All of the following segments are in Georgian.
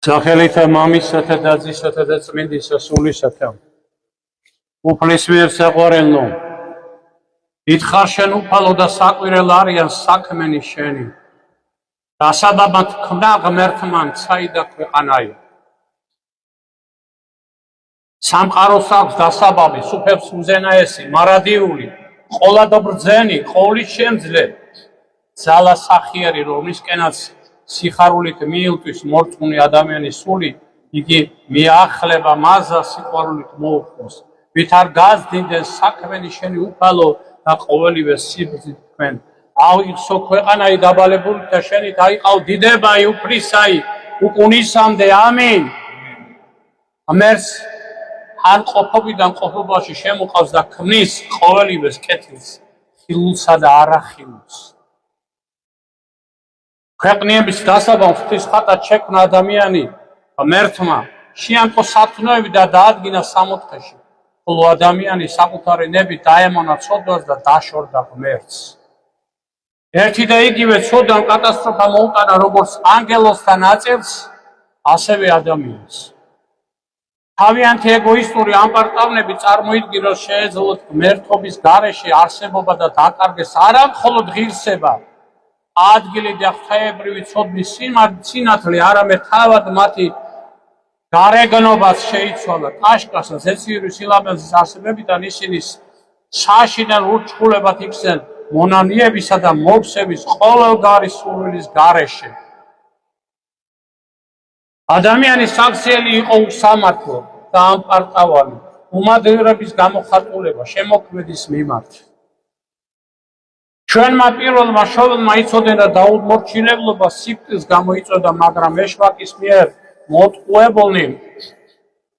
სახელითა მამისათა და ძისათა და წმინდისა სულისათა უფლის მიერ საყვარელო ითხარ შენ უფალო და საყვირელ არიან საქმენი შენი დასაბამად ქმნა ღმერთმან ცაიდა ქვეყანაი სამყაროს აქვს დასაბამი სუფებს უზენაესი მარადიული ყოლადო ბრძენი ყოლის შემძლე ძალა სახიერი რომისკენაც სიხარულით მიილტვის მორწმუნე ადამიანის სული იგი მიახლება მაზა სიყვარულით მოუხმოს ვით არ გაზრდიდნენ საქმენი შენი უფალო და ყოველივე სიბრძნით თქვენ ავიღო ქვეყანაი დაბალებული და შენი დაიყავ დიდებაი უფლისაი უკუნისამდე ამინ ამერს ან ყოფობიდან ყოფობაში შემოყავს და ქმნის ყოველივეს კეთილს ხილულსა და არახილულს ქვეყნიების დასაბამს ღვთის ხატად შექმნა ადამიანი ღმერთმა შეამყო სათნოები და დაადგინა სამოთხეში ხოლო ადამიანი საკუთარი ნებით დაემონა ცოდვას და დაშორდა ღმერთს ერთი და იგივე ცოდვამ კატასტროფა მოუტანა როგორც ანგელოზთა ნაწილს ასევე ადამიანს თავიანთი ეგოისტური ამპარტავნები წარმოიდგინოს შეეძლოთ ღმერთობის გარეშე არსებობა და დაკარგეს არა მხოლოდ ღირსება ადგილი და ღვთაებრივი ცოდნის სინათლე არამედ თავად მათი გარეგნობას შეიცვალა კაშკაშა ზეციური სილამაზის არსებებიდან ისინი საშინელ ურჩხულებად იქცნენ მონანიებისა და მოვსების ყოველგვარი სურვილის გარეშე ადამიანის საქციელი იყო უსამართლო და ამპარტავანი უმადრების გამოხატულება შემოქმედის მიმართ ჩვენმა პირველმა შოველმა იცოდნენ და დაუმორჩილებლობა სიკვდილს გამოიწოდა მაგრამ ეშვაკის მიერ მოტყუებულნი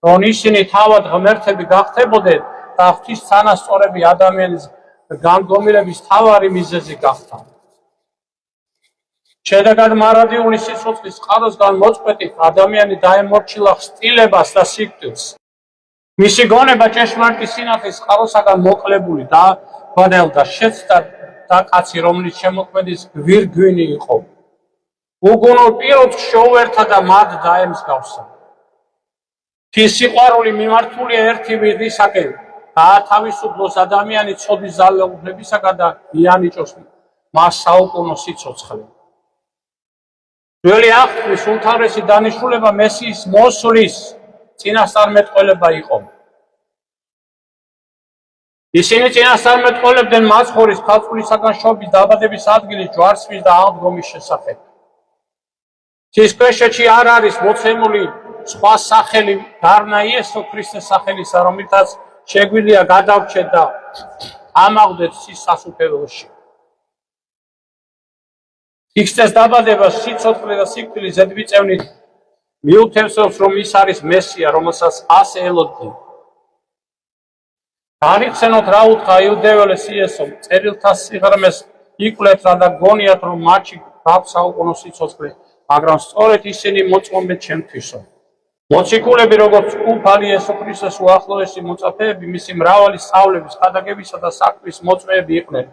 რომ ისინი თავად ღმერთები გახდებოდნენ და ღვთის თანასწორები ადამიანის განდგომილების თავარი მიზეზი გახდა შედეგად მარადიული სიცოცხლის წყაროსგან მოწყვეტით ადამიანი დაემორჩილა ხსტილებას და სიკვდილს მისი გონება ჭეშმარიტი სინათლის წყაროსაგან მოკლებული და ბადელდა შეცდა და კაცი რომლის შემოქმედის გვირგვინი იყო უგუნურ პიროც შეუერთა და მათ დაემსგავსა თის სიყვარული მიმართულია ერთი ვიღისაკენ გაათავისუფლოს ადამიანი ცოდვის ძალაუფლებისაგან და მიანიჭოს მას საუკუნო სიცოცხლე ძველი აღთქმის უმთავრესი დანიშნულება მესიის მოსვლის წინასწარმეტყველება იყო ისინი წინასწარმეტყველებდნენ მაცხოვრის ქალწულისაგან შობის დაბადების ადგილის ჯვარცმის და აღდგომის შესახებ თის ქვეშეთში არ არის მოცემული სხვა სახელი გარნა იესო ქრისტეს სახელისა რომელთაც შეგვიძლია გადავრჩეთ და ამაყდეთ სის სასუფეველში ქრისტეს დაბადება სიცოცხლე და სიკვდილის ზედმიწევნით მიუთევსებს რომ ის არის მესია რომელსაც ასე ელოდნენ განიხსენოთ რა უთხრა იუდეველეს იესომ წერილთა სიღრმეს იკვლევთ და გონიათ რომ მათში გაქვს საუკუნო სიცოცხლე მაგრამ სწორედ ისინი მოწმობენ ჩემთვისო მოციქულები როგორც უფალი იესო ქრისტეს უახლოესი მოწაფეები მისი მრავალი სწავლების ხადაგებისა და საქმის მოწმეები იყვნენ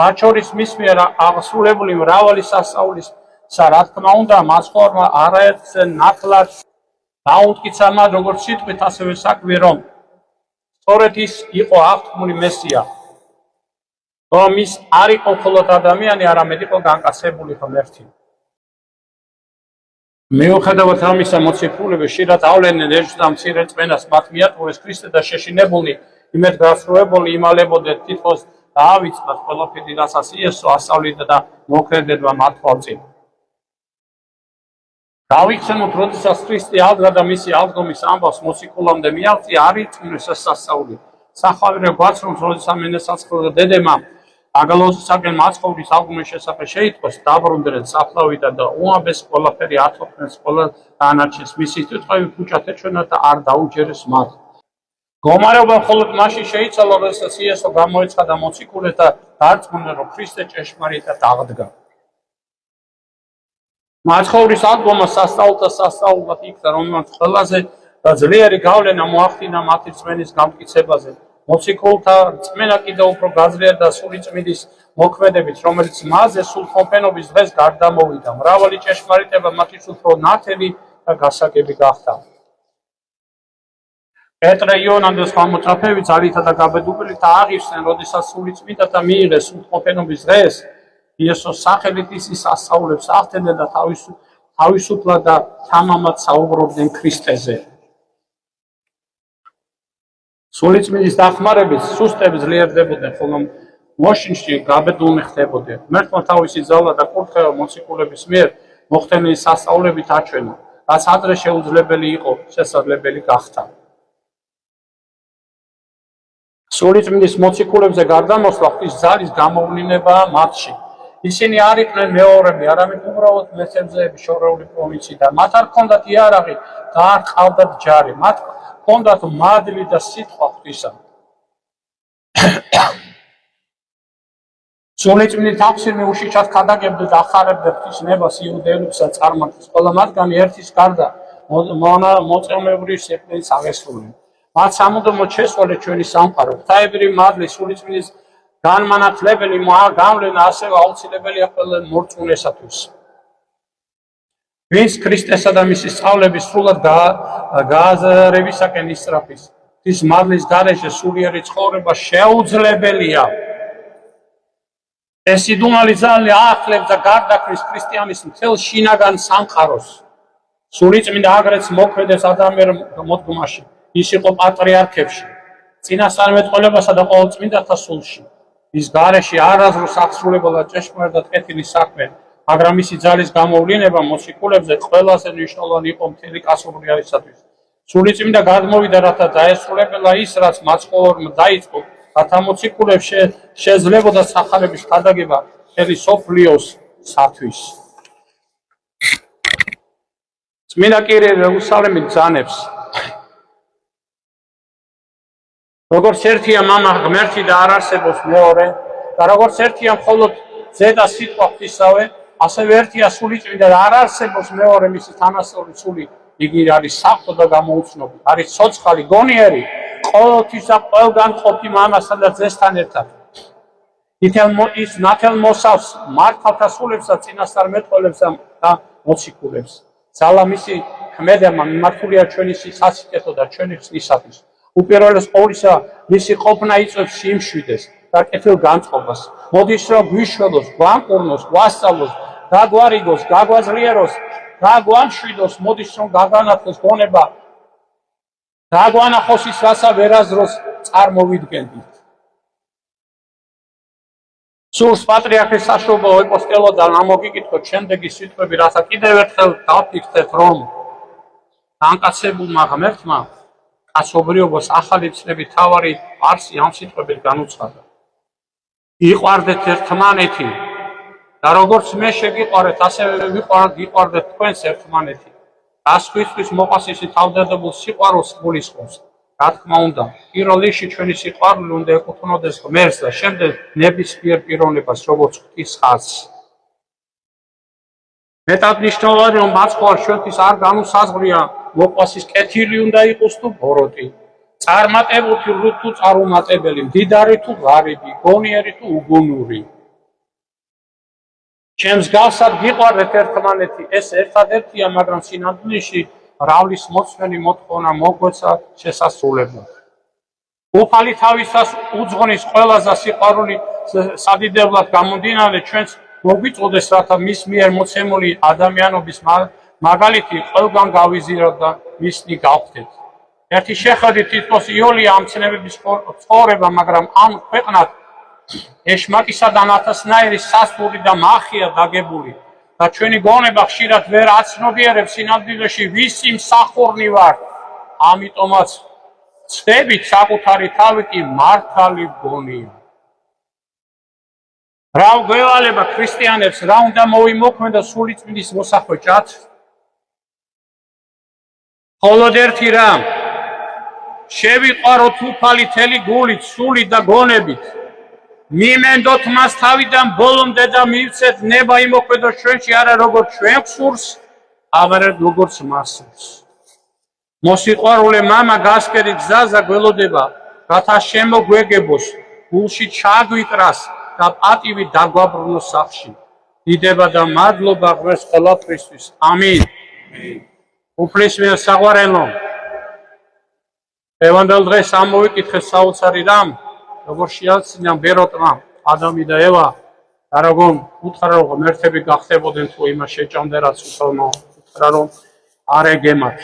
მათ შორის მის მიერ აღსრულებული მრავალი სასწაულისა რა თქმა უნდა მაცხოვრმა არაერთზე ნათლად დაუთკიცა მათ როგორც სიტყვით ასევე საქმე რომ სწორედ ის იყო აღთქმული მესია რომ ის არ იყო მხოლოდ ადამიანი არამედ იყო განკაცებული ღმერთი მიუხედავად ამისა მოციქულები ხშირად ავლენენ ერთს და მცირე წმენას მათ მიატყუეს ქრისტე და შეშინებულნი იმედგასრულებულნი იმალებოდნენ თითქოს დაავიწყდათ ყველაფერი რასაც იესო ასწავლიდა და მოქმედება მათ თვალწინ დავიხსენოთ როდესაც ქრისტე აღდგა და მისი აღდგომის ამბავს მოციქულამდე მიაღწია არ იწმინეს ეს სასწაული სახვალე გვაცრობს როდესაც მენესაცხლო დედემა აგალოზისაგან მაცხოვრის აღდგომის შესახებ შეიტყვეს დაბრუნდნენ საფლავიდან და უამბეს ყველაფერი ათოქმეს ყველა დანარჩენს მისი სიტყვები ფუჭად ეჩვენა და არ დაუჯერეს მათ გომარება მხოლოდ მაშინ შეიცვალა როდესაც იესო გამოეცხადა მოციქულებს და დარწმუნდნენ რომ ქრისტე ჭეშმარიტად აღდგა მაცხოვრის აღდგომა სასწაულად იქცა რომელმაც ყველაზე ძლიერი გავლენა მოახდინა მათი წმენის გამტკიცებაზე მოციქულთა წმენა კიდევ უფრო გაძლიერდა სული წმინდის მოქმედებით რომელიც მასზე სულხმოფენობის დღეს გარდამოვიდა მრავალი ჭეშმარიტება მათთვის უფრო ნათელი და გასაგები გახდა. პეტრე იონანდეს გამოწაფები ძალითა და გაბედუებით აღიხსნენ, როდესაც სულიწმინდათა მიიღეს სრულყოფენობის დღეს, იესოს სახელით ისის ასწავლებს ახდენენ და თავისუფლად და თამამად საუბრობდნენ ქრისტეზე. სულიწმინდის დახმარებით სუსტები ძლიერდებოდნენ, ხოლო მოშინში გაბედულნი ხდებოდნენ. ღმერთმა თავისი ძალა და კურთხევა მოციქულების მიერ მოხდენილი სასწაულებით აჩვენა, რაც ადრე შეუძლებელი იყო, შესაძლებელი გახდა. სულიწმინდის მოციქულებზე გარდამოსვლა ღვთის ძალის გამოვლინებაა მათში. ისინი არ იყვნენ მეორები, არამედ უბრალოდ მესებზე შორეული პროვინციიდან. მათ არ ჰქონდათ იარაღი და არ ჰყავდათ ჯარი. მათ ჰქონდათ მადლი და სიტყვა ღვთისა. სულიწმინდის აღსირმე უშიშად ქადაგებდა და ახარებდა ღვთის ნებას იუდეელებსა წარმართს. ყველა მათგანი ერთის გარდა მოწამებრივ სეკვდენის აღესრულნენ. მათ სამუდამოდ შესწავლეს ჩვენი სამყარო. ღვთაებრივი მადლი სულიწმინდის განმანათლებელი გავლენა ასევე აუცილებელია ყველა მორწმუნესათვის. ვინც ქრისტესა და მისი სწავლების სრულად გააზრებისაკენ ისწრაფის, ღვთის მადლის გარეშე სულიერი ცხოვრება შეუძლებელია. ეს სიდუმალი ძალა აახლებს და გარდაქმნის ქრისტიანის მთელ შინაგან სამყაროს. სულიწმინდა აგრეთს მოქმედებს ადამიანურ მოდგმაში. ის იყო პატრიარქებში, წინასწარმეტყველებასა და ყოველწმინდათა სულში. ის გარეშე არასდროს აღსრულებოდა ჭეშმარიტად კეთილი საქმე, მაგრამ მისი ძალის გამოვლინება მოციქულებზე ყველაზე მნიშვნელოვანი იყო მთელი კაცობრიობისათვის. სულიწმინდა გადმოვიდა, რათა დაესრულებინა ის, რაც მაცხოვარმა დაიწყო, რათა მოციქულებს შეძლებოდა სახარების ქადაგება მთელი სოფლიოსათვის. წმინდა კირილე იერუსალიმით ბრძანებს. როგორც ერთია მამა ღმერთი და არ არსებობს მეორე, და როგორც ერთია მხოლოდ ზედა სიტყვა ღვთისავე, ასევე ერთია სულიწმინდა და არ არსებობს მეორე მისი თანასწორი სული. იგი არის საღვთო და გამოუცნობი, არის ცოცხალი, გონიერი, ყოველთვის და ყველგან ყოფი მამასა და ძესთან ერთად. ის ნათელმოსავს მართალთა სულებსა, წინასწარმეტყველებსა და მოციქულებს. ძალა მისი ქმედება მიმართულია ჩვენი სასიკეთო და ჩვენი ხსნისათვის. უპირველეს ყოვლისა, მისი ყოფნა იწვევს სიმშვიდეს და კეთილ განწყობას. მოდის რომ გვიშველოს, გვანკურნოს, გვასწავლოს, გაგვარიგოს, გაგვაძლიეროს, გაგვამშვიდოს, მოდის რომ გაგანათლოს გონება, გაგვანახოს ის, რაცა ვერასდროს წარმოვიდგენდით. სულს პატრიარქის საშუალო ეპოსტელოდან ამოგიკითხოთ შემდეგი სიტყვები, რათა კიდევ ერთხელ დავფიქრდეთ, რომ განკაცებულმა ღმერთმა კაცობრიობას ახალი ცნების თავარი არსი ამ სიტყვებით განუცხადა. იყვარდეთ ერთმანეთი და როგორც მე შეგიყვარეთ, ასევე გიყვარდეთ თქვენს ერთმანეთი. გასხვისთვის მოყვასისი თავდადებულ სიყვარულს გულისხმობს. რა თქმა უნდა, პირველ რიგში ჩვენი სიყვარული უნდა ეკუთვნოდეს ღმერთს და შემდეგ ნებისმიერ პიროვნებას, როგორც ღვთის ხაზს. მეტად მნიშვნელოვანი რომ მაცხოვარ ჩვენთვის არ განუსაზღვრია მოყვასის კეთილი უნდა იყოს თუ ბოროტი, წარმატებული თუ წარუმატებელი, მდიდარი თუ ღარიბი, გონიერი თუ უგუნური. ჩემს გასად გიყვარდეთ ერთმანეთი, ეს ერთადერთია, მაგრამ სინამდვილეში რავლის მოცვენი მოთხოვნა მოგვეცა შესასრულებლად. უფალი თავისას უძღვნის ყველაზე სიყვარული სადიდებლად გამომდინარე ჩვენს მოგვიწოდეს, რათა მის მიერ მოცემული ადამიანობის მაგალითი ყველგან გავიზიაროთ და მისნი გავხდეთ. ერთი შეხედვით თითქოს იოლია ამ ცნებების ცხოვრება, მაგრამ ამ ქვეყნად ეშმაკისა და ნათესნაირი სასტური და მახია დაგებული და ჩვენი გონება ხშირად ვერ აცნობიერებს სინამდვილეში ვისი მსახურნი ვარ. ამიტომაც ცდებით საკუთარი თავი კი მართალი გონია. რა გვევალება ქრისტიანებს, რა უნდა მოვიმოქმედოთ სულიწმინდის მოსახვეჭად? მხოლოდ ერთი რამ, შევიყვაროთ უფალი მთელი გულით, სულით და გონებით. მიმენდოთ მას თავიდან ბოლომდე და მივცეთ ნება იმოქმედოს ჩვენში არა როგორც ჩვენ გსურს, არამედ როგორც მას სურს. მოსიყვარულე მამა გასკერი გზაზე გველოდება, რათა შემოგვეგებოს, გულში ჩაგვიკრას და პატივი დაგვაბრუნოს სახში. დიდება და მადლობა ღმერთს ყველაფრისთვის. ამინ. უფლის მიერ საყვარელო ევანდელ დღეს ამოვიკითხეთ საოცარი რამ როგორ შეაცნიან ბეროტმა ადამი და ევა და როგორ უთხრა რომ ერთები გახდებოდნენ თუ იმას შეჭამდე რაც უთხრა რომ არ ეგემათ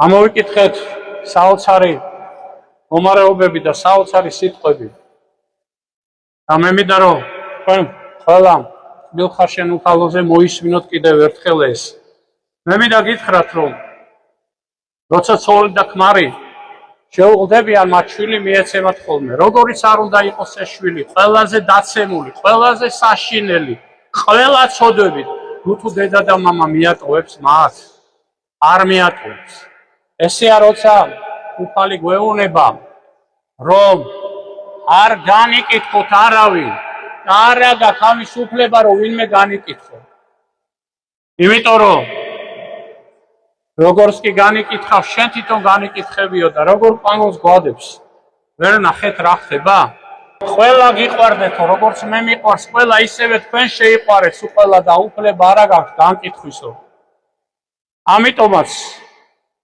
ამოვიკითხეთ საოცარი მომარეობები და საოცარი სიტყვები და მე მინდა რომ თქვენ ყველა მილხარშენ უფალოზე მოისმინოთ კიდევ ერთხელ ეს მე მინდა გითხრათ რომ როცა ცოლი და ქმარი შეუღდებიან მათ შვილი მიეცემათ ხოლმე როგორიც არ უნდა იყოს ეს შვილი ყველაზე დაცემული ყველაზე საშინელი ყველა ცოდვებით თუ დედა და მამა მიატოვებს მათ არ მიატოვებს ესეა როცა უფალი გვეუბნება რომ არ განიკითხოთ არავინ არა გაქვს ამის უფლება რომ ვინმე განიკითხო იმიტომ რომ როგორც კი განიკითხავ შენ თვითონ განიკითხებიო და როგორ პანოს გვადებს ვერ ნახეთ რა ხდება ყველა გიყვარდეთო როგორც მე მიყვარს ყველა ისევე თქვენ შეიყვარეთ სულ ყველა და უფლება არა გაქვს განკითხვისო ამიტომაც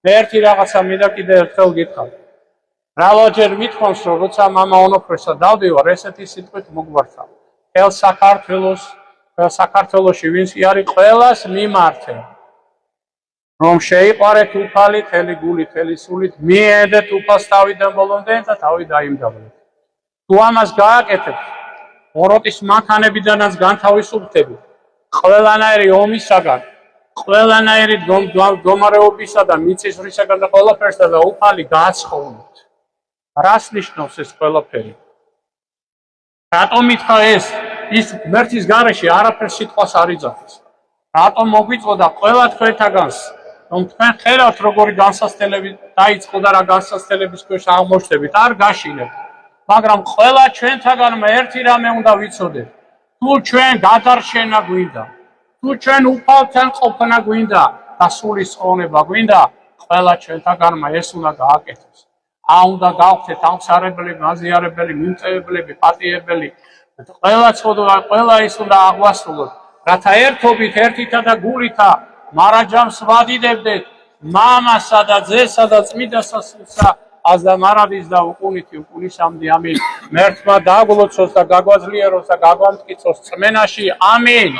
მე ერთი რაღაცა მინდა კიდევ ერთხელ გითხრათ მრავალჯერ მithქვამს რომ როცა მამა ონოფრესა დავდივარ ესეთი სიტყვით მოგვართა თელ საქართველოში ვინც არის ყველას მიმართე რომ შეიყვარეთ უფალი თელი გულით თელი სულით მიედეთ უფალს თავიდან ბოლომდე და თავი დაიმდაბლეთ თუ ამას გააკეთებთ ოროტის მანქანებიდანაც განთავისუფლდებით ყველანაირი ომისაგან ყველანაირი მდგომარეობისა და მიწისძვრისაგან და ყველაფერსა და უფალი გააცხოვოთ რას ნიშნავს ეს ყველაფერი რატომ მითხრა ეს ის ღმერთის გარეშე არაფერს სიტყვას არ იძახის რატომ მოგვიწოდა ყველა თქვენთაგანს რომ თქვენ ხედავთ როგორი განსასწრებელი დაიწყო და რა განსასწრებლების ქვეშ აღმოჩნდებით არ გაშინებთ მაგრამ ყველა ჩვენთაგანმა ერთი რამე უნდა ვიცოდეთ თუ ჩვენ გადარჩენა გვინდა თუ ჩვენ უფალთან ყოფნა გვინდა და სული სწოვნება გვინდა ყველა ჩვენთაგანმა ეს უნდა გააკეთოს უნდა გავხდეთ ამცარებელი მაზიარებელი მიმწევებლები პატიებელი ყველა ცოდვა ყველა ის უნდა აღვასრულოთ რათა ერთობით ერთითა და გულითა მარაჯამს ვადიდებდეთ მამასა და ძესა და წმინდა სასულსა აზდა მარადის და უკუნითი უკუნისამდე ამინ მერთმა დაგლოცოს და გაგვაძლიეროს და გაგვამტკიცოს წმენაში ამინ